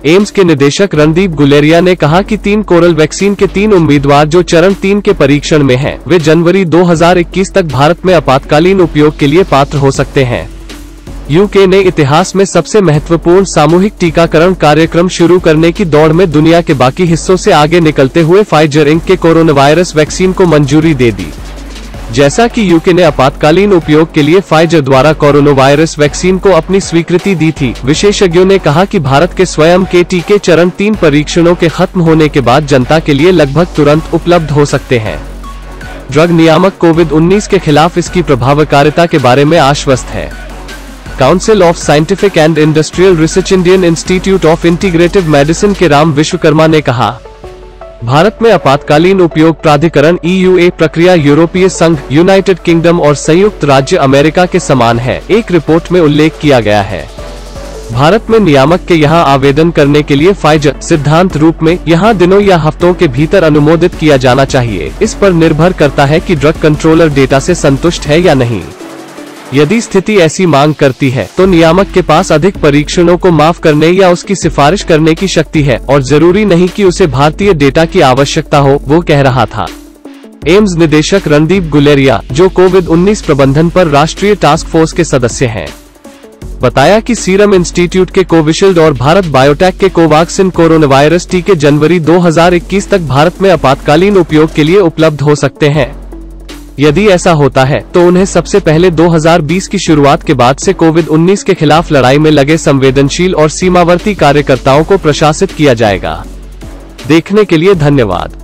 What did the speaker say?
AIIMS के निदेशक रणदीप गुलेरिया ने कहा कि 3 कोरल वैक्सीन के 3 उम्मीदवार जो चरण 3 के परीक्षण में हैं, वे जनवरी 2021 तक भारत में आपातकालीन उपयोग के लिए पात्र हो सकते हैं। यूके ने इतिहास में सबसे महत्वपूर्ण सामूहिक टीकाकरण कार्यक्रम शुरू करने की दौड़ में दुनिया के बाकी हिस्सों से आगे निकलते हुए फाइजर इंक के कोरोना वायरस वैक्सीन को मंजूरी दे दी। जैसा कि यूके ने आपातकालीन उपयोग के लिए फाइजर द्वारा कोरोना वायरस वैक्सीन को अपनी स्वीकृति दी थी, विशेषज्ञों ने कहा कि भारत के स्वयं के टीके चरण 3 परीक्षणों के खत्म होने के बाद जनता के लिए लगभग तुरंत उपलब्ध हो सकते हैं। ड्रग नियामक कोविड-19 के खिलाफ इसकी प्रभावकारिता के बारे में आश्वस्त है। Council of scientific and industrial research Indian institute of integrative medicine के राम विश्वकर्मा ने कहा, भारत में आपातकालीन उपयोग प्राधिकरण EUA प्रक्रिया यूरोपीय संघ, यूनाइटेड किंगडम और संयुक्त राज्य अमेरिका के समान है, एक रिपोर्ट में उल्लेख किया गया है। भारत में नियामक के यहाँ आवेदन करने के लिए फाइजर सिद्धांत रूप में यहाँ दिनों या हफ्तों के भीतर अनुमोदित किया जाना चाहिए। इस पर निर्भर करता है कि ड्रग कंट्रोलर डेटा से संतुष्ट है या नहीं। यदि स्थिति ऐसी मांग करती है तो नियामक के पास अधिक परीक्षणों को माफ करने या उसकी सिफारिश करने की शक्ति है और जरूरी नहीं कि उसे भारतीय डेटा की आवश्यकता हो, वो कह रहा था। एम्स निदेशक रणदीप गुलेरिया, जो कोविड-19 प्रबंधन पर राष्ट्रीय टास्क फोर्स के सदस्य हैं, बताया कि सीरम इंस्टीट्यूट के कोविशील्ड और भारत बायोटेक के कोवैक्सिन कोरोना वायरस टीके जनवरी 2021 तक भारत में आपातकालीन उपयोग के लिए उपलब्ध हो सकते हैं। यदि ऐसा होता है तो उन्हें सबसे पहले 2020 की शुरुआत के बाद से कोविड-19 के खिलाफ लड़ाई में लगे संवेदनशील और सीमावर्ती कार्यकर्ताओं को प्रशासित किया जाएगा। देखने के लिए धन्यवाद।